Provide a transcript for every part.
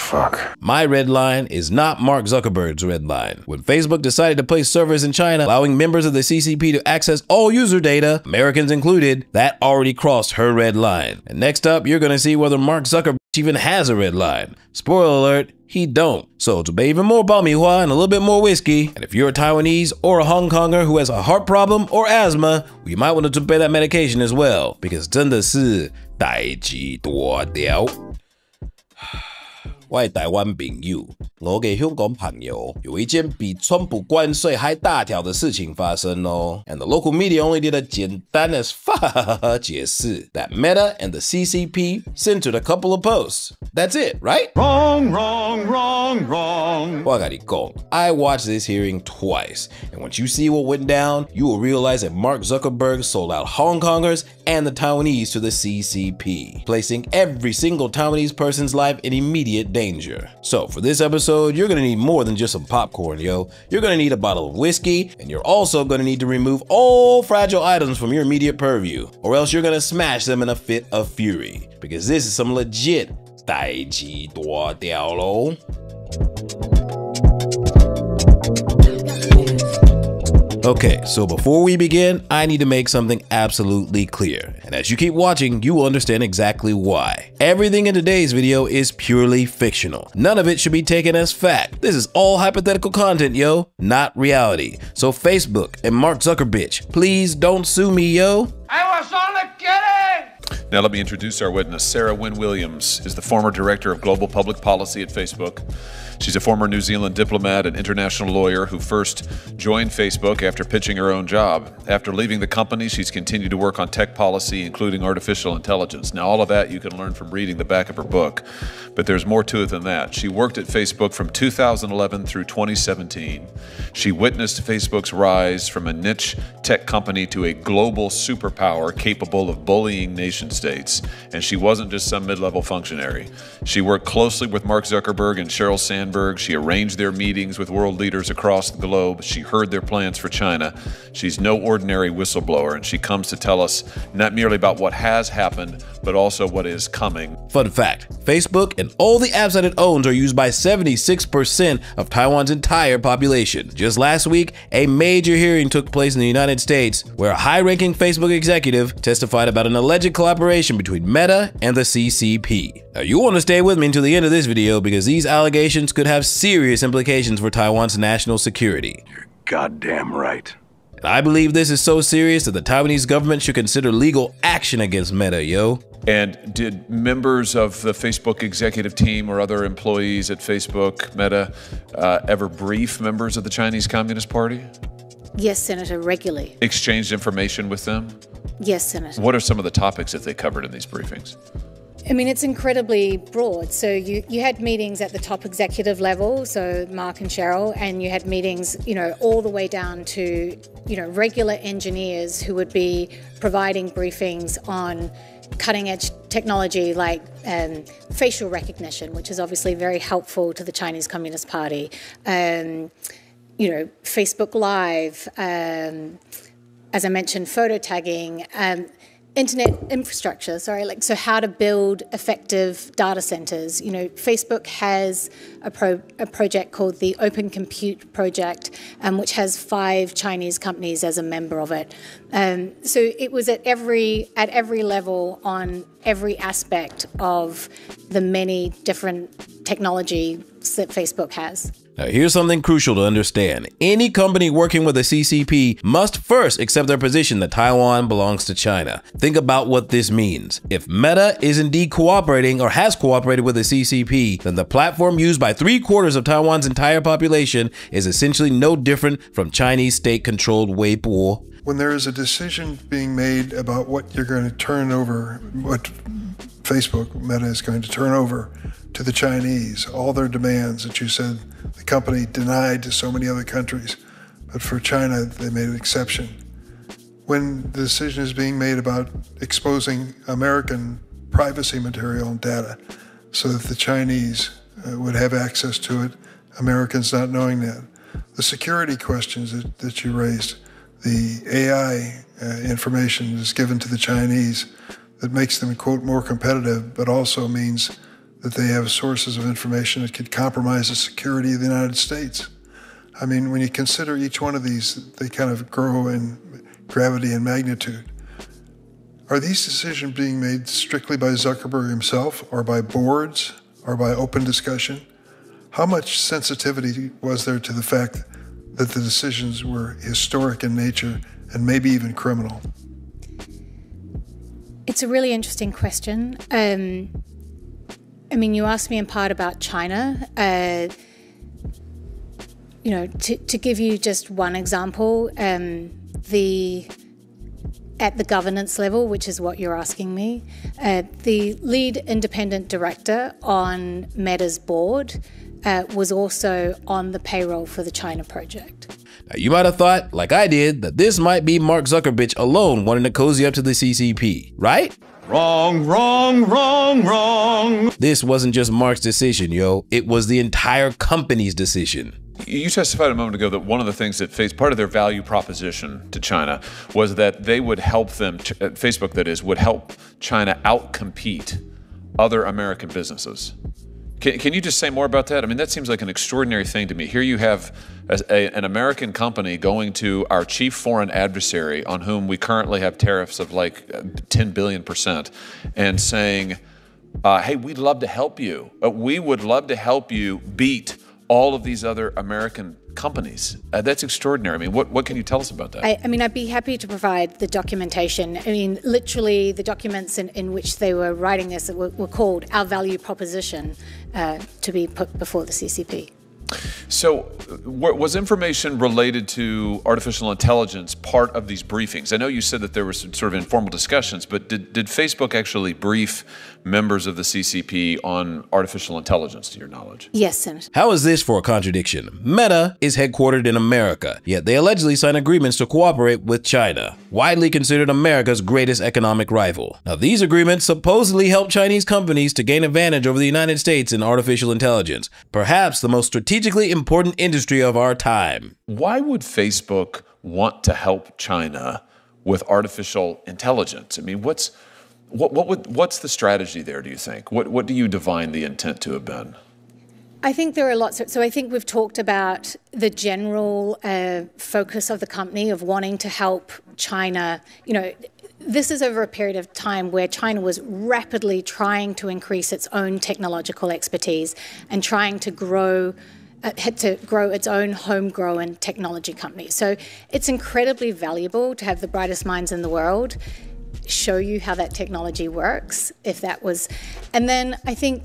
fuck? My red line is not Mark Zuckerberg's red line. When Facebook decided to place servers in China, allowing members of the CCP to access all user data, Americans included, that already crossed her red line. And next up, you're gonna see whether Mark Zuckerberg even has a red line. Spoiler alert, he don't. So to be even more balmihua and a little bit more whiskey, and if you're a Taiwanese or a Hong Konger who has a heart problem or asthma, well, you might want to pay that medication as well, because 真的是代志大条。我的台湾朋友，我给香港朋友，有一件比川普关税还大条的事情发生哦。And the local media only did a 简单的解释 that Meta and the CCP censored a couple of posts. That's it, right? Wrong, wrong, wrong, wrong. Well, I gotta go. I watched this hearing twice, and once you see what went down, you will realize that Mark Zuckerberg sold out Hong Kongers and the Taiwanese to the CCP, placing every single Taiwanese person's life in immediate danger. So for this episode, you're gonna need more than just some popcorn, yo. You're gonna need a bottle of whiskey, and you're also gonna need to remove all fragile items from your immediate purview, or else you're gonna smash them in a fit of fury, because this is some legit 代志大条咯。Okay, so before we begin, I need to make something absolutely clear. And as you keep watching, you will understand exactly why. Everything in today's video is purely fictional. None of it should be taken as fact. This is all hypothetical content, yo, not reality. So Facebook and Mark Zuckerberg, please don't sue me, yo. I was only kidding! Now let me introduce our witness. Sarah Wynne Williams is the former director of global public policy at Facebook. She's a former New Zealand diplomat and international lawyer who first joined Facebook after pitching her own job. After leaving the company, she's continued to work on tech policy, including artificial intelligence. Now, all of that you can learn from reading the back of her book, but there's more to it than that. She worked at Facebook from 2011 through 2017. She witnessed Facebook's rise from a niche tech company to a global superpower capable of bullying nation states. And she wasn't just some mid-level functionary. She worked closely with Mark Zuckerberg and Sheryl Sandberg. She arranged their meetings with world leaders across the globe. She heard their plans for China. She's no ordinary whistleblower, and she comes to tell us not merely about what has happened, but also what is coming. Fun fact, Facebook and all the apps that it owns are used by 76% of Taiwan's entire population. Just last week, a major hearing took place in the United States where a high-ranking Facebook executive testified about an alleged collaboration between Meta and the CCP. Now, you want to stay with me until the end of this video because these allegations could have serious implications for Taiwan's national security. You're goddamn right. And I believe this is so serious that the Taiwanese government should consider legal action against Meta, yo. And did members of the Facebook executive team or other employees at Facebook, Meta, ever brief members of the Chinese Communist Party? Yes, Senator, regularly. Exchanged information with them? Yes, Senator. What are some of the topics that they covered in these briefings? I mean, it's incredibly broad. So you had meetings at the top executive level, so Mark and Sheryl, and you had meetings, all the way down to, regular engineers who would be providing briefings on cutting edge technology like facial recognition, which is obviously very helpful to the Chinese Communist Party. Facebook Live, as I mentioned, photo tagging, internet infrastructure, so how to build effective data centers. Facebook has a project called the Open Compute Project, which has 5 Chinese companies as a member of it. So it was at every level on every aspect of the many different technologies that Facebook has. Now, here's something crucial to understand. Any company working with the CCP must first accept their position that Taiwan belongs to China. Think about what this means. If Meta is indeed cooperating or has cooperated with the CCP, then the platform used by 3/4 of Taiwan's entire population is essentially no different from Chinese state-controlled Weibo. When there is a decision being made about what you're going to turn over, what Facebook, Meta, is going to turn over to the Chinese, all their demands that you said the company denied to so many other countries, but for China, they made an exception. When the decision is being made about exposing American privacy material and data so that the Chinese would have access to it, Americans not knowing that. The security questions that you raised, the AI information is given to the Chinese that makes them, quote, more competitive, but also means that they have sources of information that could compromise the security of the United States. I mean, when you consider each one of these, they kind of grow in gravity and magnitude. Are these decisions being made strictly by Zuckerberg himself, or by boards, or by open discussion? How much sensitivity was there to the fact that the decisions were historic in nature and maybe even criminal? It's a really interesting question. I mean, you asked me in part about China. You know, to give you just one example, at the governance level, which is what you're asking me, the lead independent director on Meta's board was also on the payroll for the China project. Now, you might have thought, like I did, that this might be Mark Zuckerberg alone wanting to cozy up to the CCP, right? Wrong, wrong, wrong, wrong. This wasn't just Mark's decision, yo. It was the entire company's decision. You testified a moment ago that one of the things that part of their value proposition to China was that they would help them, Facebook that is, would help China outcompete other American businesses. Can you just say more about that? I mean, that seems like an extraordinary thing to me. Here you have an American company going to our chief foreign adversary, on whom we currently have tariffs of like 10 billion%, and saying, hey, we'd love to help you. We would love to help you beat all of these other American companies. That's extraordinary. I mean, what can you tell us about that? I mean, I'd be happy to provide the documentation. I mean, literally the documents in which they were writing this were called our value proposition to be put before the CCP. So was information related to artificial intelligence part of these briefings? I know you said that there were some sort of informal discussions, but did Facebook actually brief members of the CCP on artificial intelligence, to your knowledge? Yes, Senator. How is this for a contradiction? Meta is headquartered in America, yet they allegedly signed agreements to cooperate with China, widely considered America's greatest economic rival. Now, these agreements supposedly help Chinese companies to gain advantage over the United States in artificial intelligence, perhaps the most strategically important industry of our time. Why would Facebook want to help China with artificial intelligence? I mean, what's the strategy there, do you think? What do you divine the intent to have been? I think there are lots of, so I think we've talked about the general focus of the company of wanting to help China. You know, this is over a period of time where China was rapidly trying to increase its own technological expertise and trying to grow its own homegrown technology company. So it's incredibly valuable to have the brightest minds in the world show you how that technology works, if that was. And then I think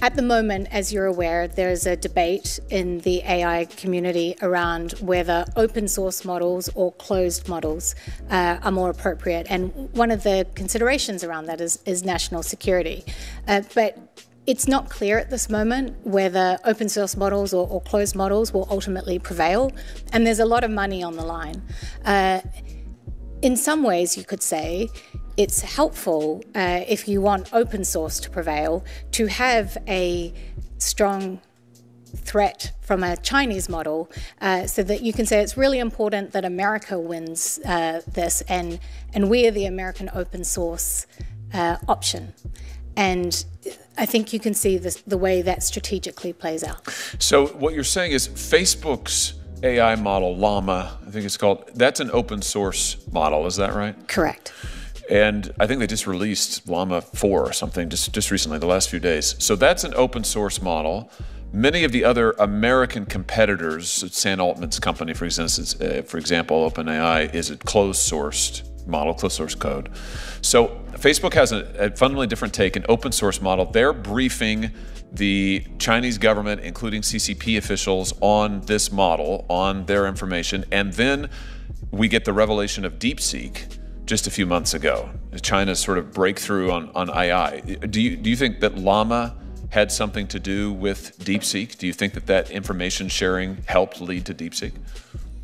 at the moment, as you're aware, there's a debate in the AI community around whether open source models or closed models are more appropriate. And one of the considerations around that is national security. But it's not clear at this moment whether open source models or closed models will ultimately prevail. And there's a lot of money on the line. In some ways, you could say it's helpful if you want open source to prevail to have a strong threat from a Chinese model so that you can say it's really important that America wins this and we are the American open source option. And I think you can see the way that strategically plays out. So what you're saying is Facebook's AI model, Llama, I think it's called, that's an open source model, is that right? Correct. And I think they just released Llama 4 or something just recently, the last few days. So that's an open source model. Many of the other American competitors, Sam Altman's company, for example, OpenAI, is a closed-sourced model, closed-source code. So Facebook has a fundamentally different take, an open source model. They're briefing the Chinese government, including CCP officials, on this model, on their information, and then we get the revelation of DeepSeek just a few months ago, China's sort of breakthrough on AI. Do you think that Llama had something to do with DeepSeek? Do you think that information sharing helped lead to DeepSeek?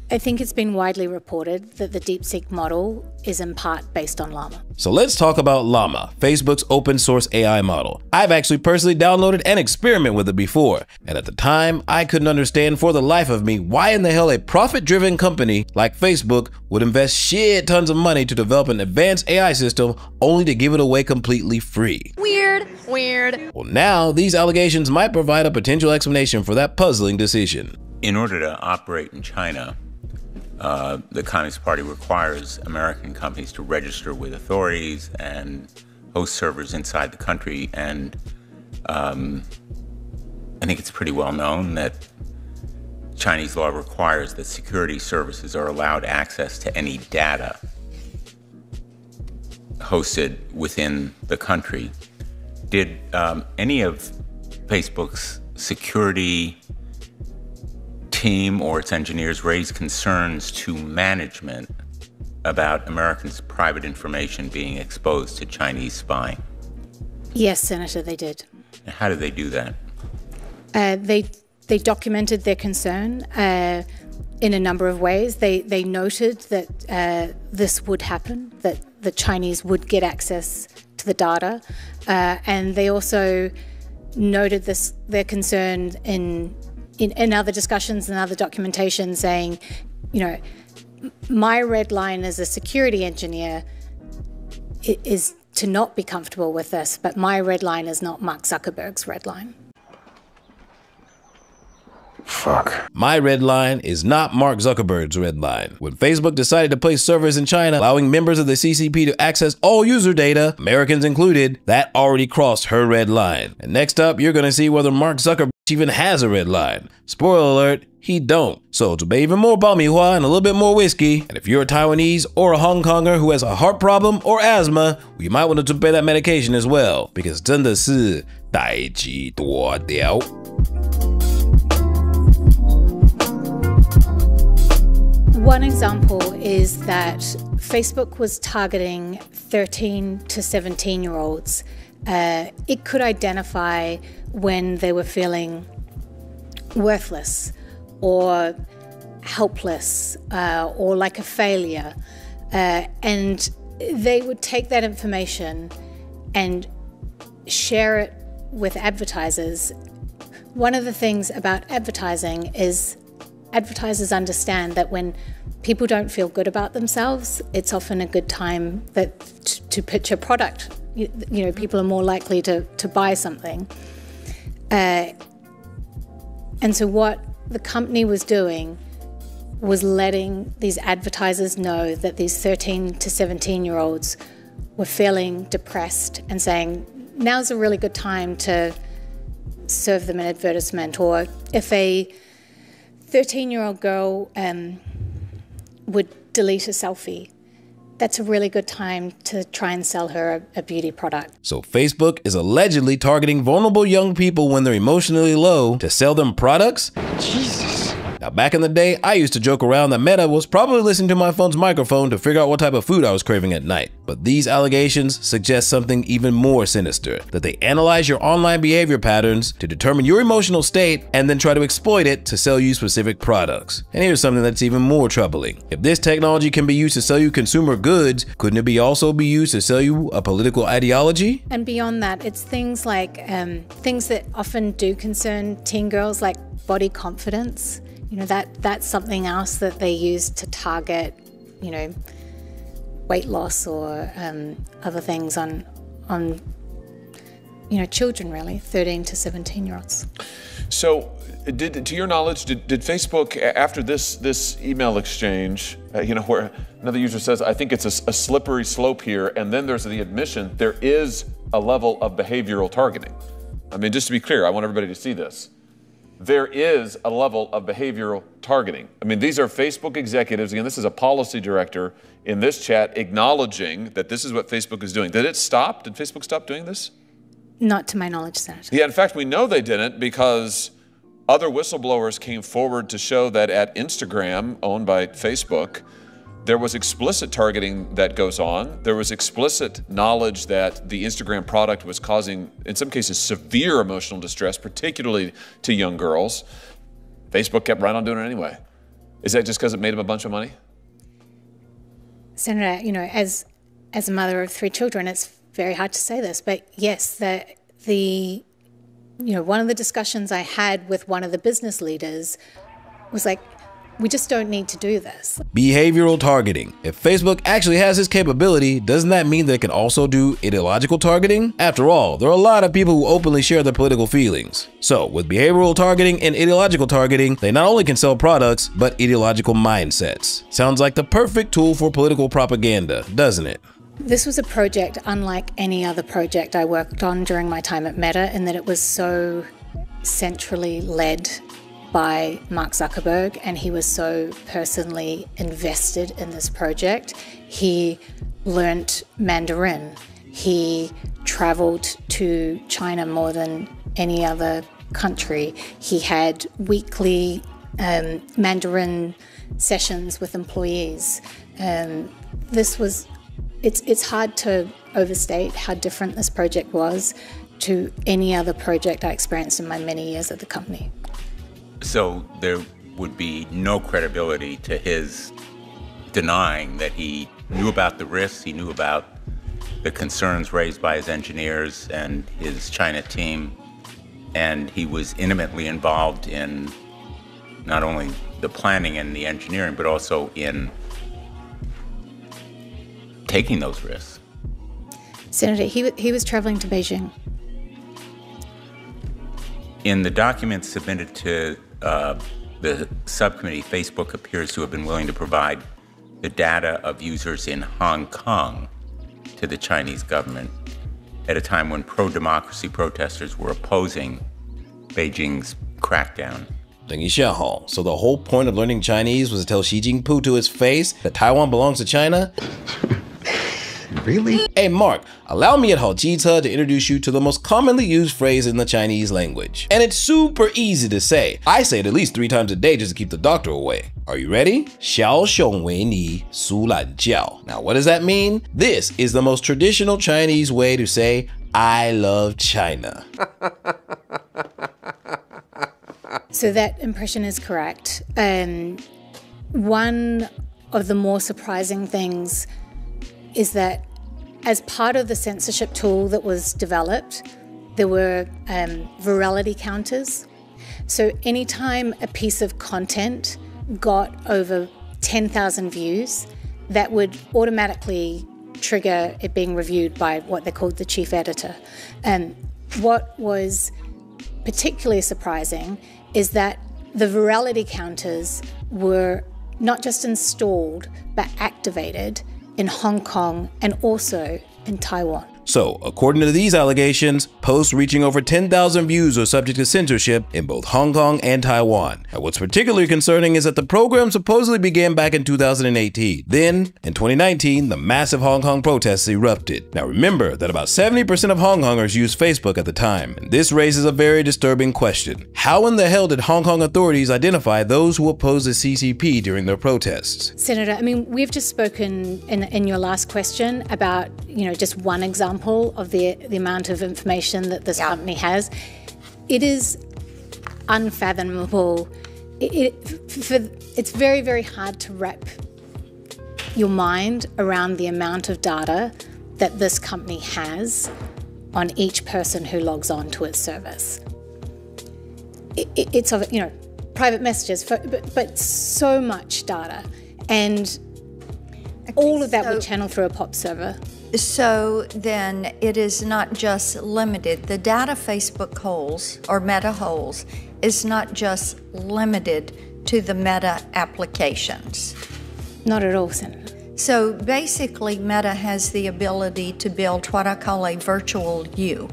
I think it's been widely reported that the DeepSeek model is in part based on Llama. So let's talk about Llama, Facebook's open source AI model. I've actually personally downloaded and experimented with it before, and at the time, I couldn't understand for the life of me why in the hell a profit-driven company like Facebook would invest shit tons of money to develop an advanced AI system only to give it away completely free. Weird. Well, now these allegations might provide a potential explanation for that puzzling decision. In order to operate in China, the Communist Party requires American companies to register with authorities and host servers inside the country. And I think it's pretty well known that Chinese law requires that security services are allowed access to any data hosted within the country. Did any of Facebook's security team or its engineers raise concerns to management about Americans' private information being exposed to Chinese spying? Yes, Senator, they did. And how did they do that? They documented their concern in a number of ways. They noted that this would happen, that the Chinese would get access to the data, and they also noted their concern in other discussions and other documentation, saying, you know, my red line as a security engineer is to not be comfortable with this, but my red line is not Mark Zuckerberg's red line. Fuck. My red line is not Mark Zuckerberg's red line. When Facebook decided to place servers in China, allowing members of the CCP to access all user data, Americans included, that already crossed her red line. And next up, you're gonna see whether Mark Zuckerberg even has a red line. Spoiler alert, he don't. So to be even more Bamihua and a little bit more whiskey, and if you're a Taiwanese or a Hong Konger who has a heart problem or asthma, well, you might want to pay that medication as well, because 真的是代志大条。One example is that Facebook was targeting 13 to 17-year-olds. It could identify when they were feeling worthless or helpless or like a failure. And they would take that information and share it with advertisers. One of the things about advertising is advertisers understand that when people don't feel good about themselves, it's often a good time to pitch a product. You know, people are more likely to buy something. And so what the company was doing was letting these advertisers know that these 13 to 17-year-olds were feeling depressed and saying, now's a really good time to serve them an advertisement. Or if a 13-year-old girl would delete a selfie, that's a really good time to try and sell her a beauty product. So Facebook is allegedly targeting vulnerable young people when they're emotionally low to sell them products? Jesus. Now, back in the day, I used to joke around that Meta was probably listening to my phone's microphone to figure out what type of food I was craving at night. But these allegations suggest something even more sinister, that they analyze your online behavior patterns to determine your emotional state and then try to exploit it to sell you specific products. And here's something that's even more troubling. If this technology can be used to sell you consumer goods, couldn't it also be used to sell you a political ideology? And beyond that, it's things like things that often do concern teen girls, like body confidence. You know, that's something else that they use to target, you know, weight loss or other things on you know, children, really, 13 to 17-year-olds. So, to your knowledge, did Facebook, after this email exchange, you know, where another user says, I think it's a slippery slope here, and then there's the admission, there is a level of behavioral targeting. I mean, just to be clear, I want everybody to see this. There is a level of behavioral targeting. I mean, these are Facebook executives. Again, this is a policy director in this chat acknowledging that this is what Facebook is doing. Did it stop? Did Facebook stop doing this? Not to my knowledge, Senator. Yeah, in fact, we know they didn't because other whistleblowers came forward to show that at Instagram, owned by Facebook, there was explicit targeting that goes on. There was explicit knowledge that the Instagram product was causing, in some cases, severe emotional distress, particularly to young girls. Facebook kept right on doing it anyway. Is that just because it made him a bunch of money? Senator, you know, as a mother of 3 children, it's very hard to say this, but yes, one of the discussions I had with one of the business leaders was like, we just don't need to do this. Behavioral targeting. If Facebook actually has this capability, doesn't that mean they can also do ideological targeting? After all, there are a lot of people who openly share their political feelings. So with behavioral targeting and ideological targeting, they not only can sell products, but ideological mindsets. Sounds like the perfect tool for political propaganda, doesn't it? This was a project unlike any other project I worked on during my time at Meta, in that it was so centrally led by Mark Zuckerberg, and he was so personally invested in this project. He learnt Mandarin. He traveled to China more than any other country. He had weekly Mandarin sessions with employees. It's hard to overstate how different this project was to any other project I experienced in my many years at the company. So there would be no credibility to his denying that he knew about the risks, he knew about the concerns raised by his engineers and his China team, and he was intimately involved in not only the planning and the engineering, but also in taking those risks. Senator, he was traveling to Beijing. In the documents submitted to the subcommittee, Facebook appears to have been willing to provide the data of users in Hong Kong to the Chinese government at a time when pro-democracy protesters were opposing Beijing's crackdown. 等一下齁, so the whole point of learning Chinese was to tell Xi Jinping to his face that Taiwan belongs to China? Really? Hey Mark, allow me at 好机车 to introduce you to the most commonly used phrase in the Chinese language. And it's super easy to say. I say it at least 3 times a day just to keep the doctor away. Are you ready? 小熊维尼苏懒觉. Now what does that mean? This is the most traditional Chinese way to say I love China. So that impression is correct. One of the more surprising things is that as part of the censorship tool that was developed, there were virality counters. So anytime a piece of content got over 10,000 views, that would automatically trigger it being reviewed by what they called the chief editor. And what was particularly surprising is that the virality counters were not just installed, but activated in Hong Kong and also in Taiwan. So, according to these allegations, posts reaching over 10,000 views are subject to censorship in both Hong Kong and Taiwan. And what's particularly concerning is that the program supposedly began back in 2018. Then, in 2019, the massive Hong Kong protests erupted. Now remember that about 70% of Hong Kongers used Facebook at the time, and this raises a very disturbing question. How in the hell did Hong Kong authorities identify those who opposed the CCP during their protests? Senator, I mean, we've just spoken in your last question about, just one example of the amount of information that this company has. It is unfathomable. It's very, very hard to wrap your mind around the amount of data that this company has on each person who logs on to its service. It's private messages, but so much data, and all of that would channel through a POP server. So then it is not just limited. The data Facebook holds, or Meta holds, is not just limited to the Meta applications. Not at all, Senator. So basically, Meta has the ability to build what I call a virtual you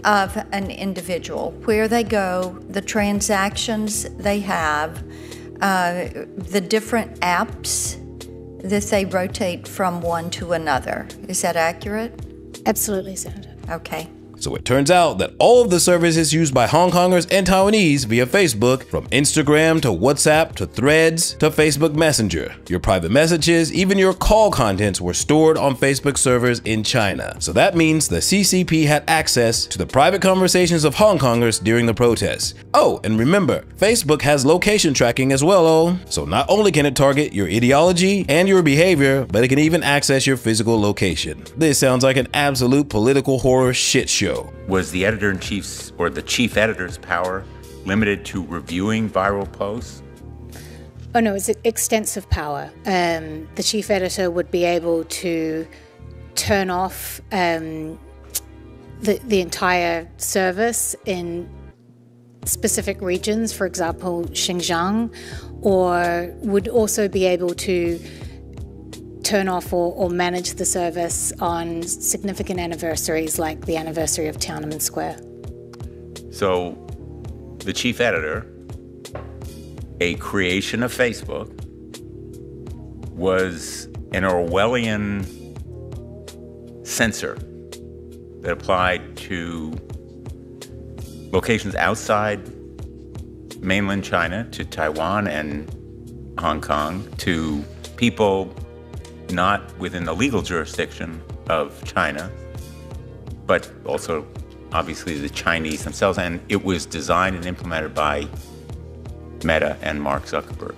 of an individual, where they go, the transactions they have, the different apps that they rotate from one to another. Is that accurate? Absolutely, Senator. Okay. So it turns out that all of the services used by Hong Kongers and Taiwanese via Facebook, from Instagram to WhatsApp to Threads to Facebook Messenger, your private messages, even your call contents were stored on Facebook servers in China. So that means the CCP had access to the private conversations of Hong Kongers during the protests. Oh, and remember, Facebook has location tracking as well, so not only can it target your ideology and your behavior, but it can even access your physical location. This sounds like an absolute political horror shit show. Was the editor-in-chief's or the chief editor's power limited to reviewing viral posts? Oh no, it's extensive power. The chief editor would be able to turn off the entire service in specific regions, for example, Xinjiang, or would also be able to turn off or manage the service on significant anniversaries like the anniversary of Tiananmen Square. So the chief editor, a creation of Facebook, was an Orwellian censor that applied to locations outside mainland China, to Taiwan and Hong Kong, to people not within the legal jurisdiction of China, but also obviously the Chinese themselves. And it was designed and implemented by Meta and Mark Zuckerberg.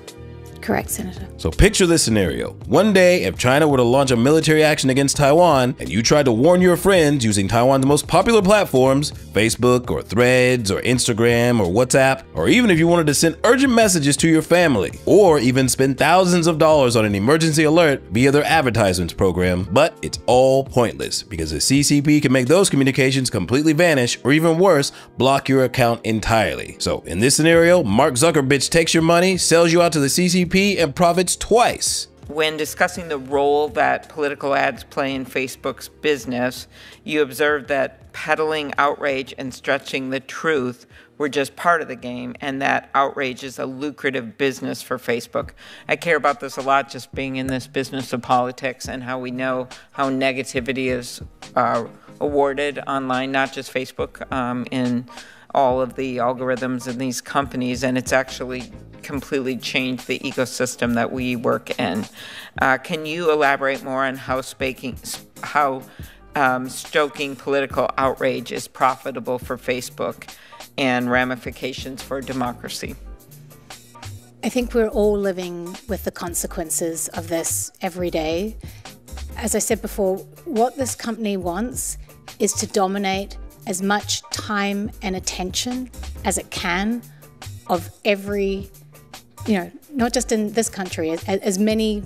Correct, Senator. So picture this scenario. One day, if China were to launch a military action against Taiwan, and you tried to warn your friends using Taiwan's most popular platforms, Facebook or Threads or Instagram or WhatsApp, or even if you wanted to send urgent messages to your family, or even spend thousands of dollars on an emergency alert via their advertisements program, but it's all pointless because the CCP can make those communications completely vanish, or even worse, block your account entirely. So in this scenario, Mark Zuckerberg takes your money, sells you out to the CCP, and profits twice. When discussing the role that political ads play in Facebook's business, you observed that peddling outrage and stretching the truth were just part of the game, and that outrage is a lucrative business for Facebook. I care about this a lot, just being in this business of politics and how we know how negativity is awarded online, not just Facebook, in all of the algorithms in these companies, and it's actually completely changed the ecosystem that we work in. Can you elaborate more on how stoking political outrage is profitable for Facebook and ramifications for democracy? I think we're all living with the consequences of this every day. As I said before, what this company wants is to dominate as much time and attention as it can of every, not just in this country, as many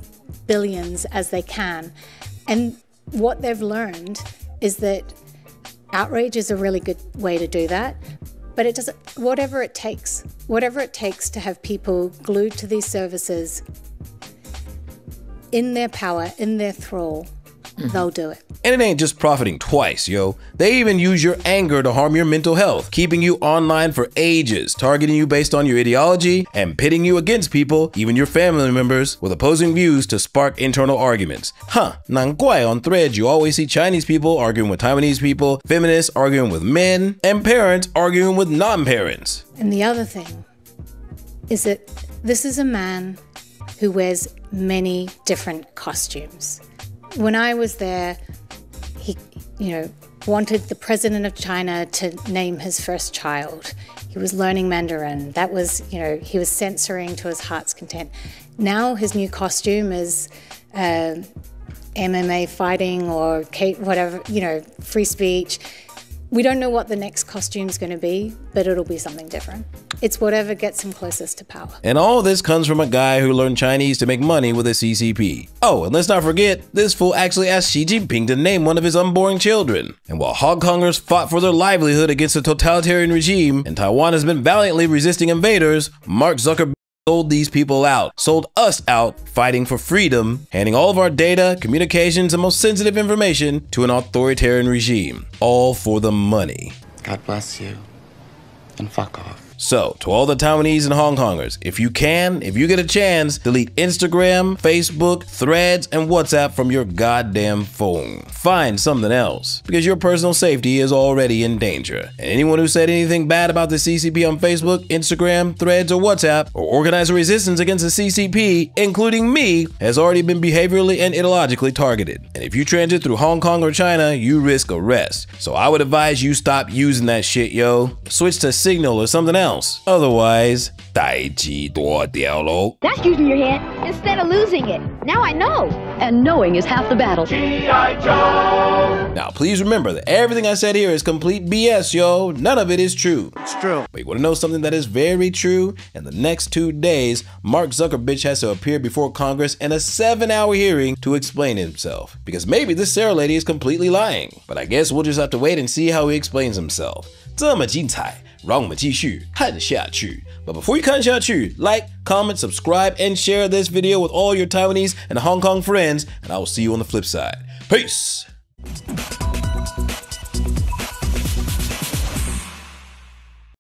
billions as they can. And what they've learned is that outrage is a really good way to do that, but it doesn't, whatever it takes to have people glued to these services in their power, in their thrall, they'll do it. And it ain't just profiting twice, yo. They even use your anger to harm your mental health, keeping you online for ages, targeting you based on your ideology, and pitting you against people, even your family members, with opposing views to spark internal arguments. Nan guai on Threads you always see Chinese people arguing with Taiwanese people, feminists arguing with men, and parents arguing with non-parents. And the other thing is that this is a man who wears many different costumes. When I was there, he, wanted the president of China to name his first child. He was learning Mandarin. That was, he was censoring to his heart's content. Now his new costume is MMA fighting or whatever, free speech. We don't know what the next costume is going to be, but it'll be something different. It's whatever gets him closest to power. And all this comes from a guy who learned Chinese to make money with the CCP. Oh, and let's not forget, this fool actually asked Xi Jinping to name one of his unborn children. And while Hong Kongers fought for their livelihood against a totalitarian regime, and Taiwan has been valiantly resisting invaders, Mark Zuckerberg sold these people out, sold us out, fighting for freedom, handing all of our data, communications, and most sensitive information to an authoritarian regime, all for the money. God bless you, then fuck off. So, to all the Taiwanese and Hong Kongers, if you get a chance, delete Instagram, Facebook, Threads, and WhatsApp from your goddamn phone. Find something else, because your personal safety is already in danger. And anyone who said anything bad about the CCP on Facebook, Instagram, Threads, or WhatsApp, or organized a resistance against the CCP, including me, has already been behaviorally and ideologically targeted. And if you transit through Hong Kong or China, you risk arrest. So I would advise you stop using that shit, yo. Switch to Signal or something else. Otherwise, 大吉多掉喽. That's using your head instead of losing it. Now I know. And knowing is half the battle. G.I. Joe! Now, please remember that everything I said here is complete BS, yo. None of it is true. It's true. But you want to know something that is very true? In the next 2 days, Mark Zuckerberg has to appear before Congress in a 7-hour hearing to explain himself. Because maybe this Sarah lady is completely lying. But I guess we'll just have to wait and see how he explains himself. 这么精彩，让我们继续看下去。But before you 看下去, like, comment, subscribe, and share this video with all your Taiwanese and Hong Kong friends, and I will see you on the flip side. Peace!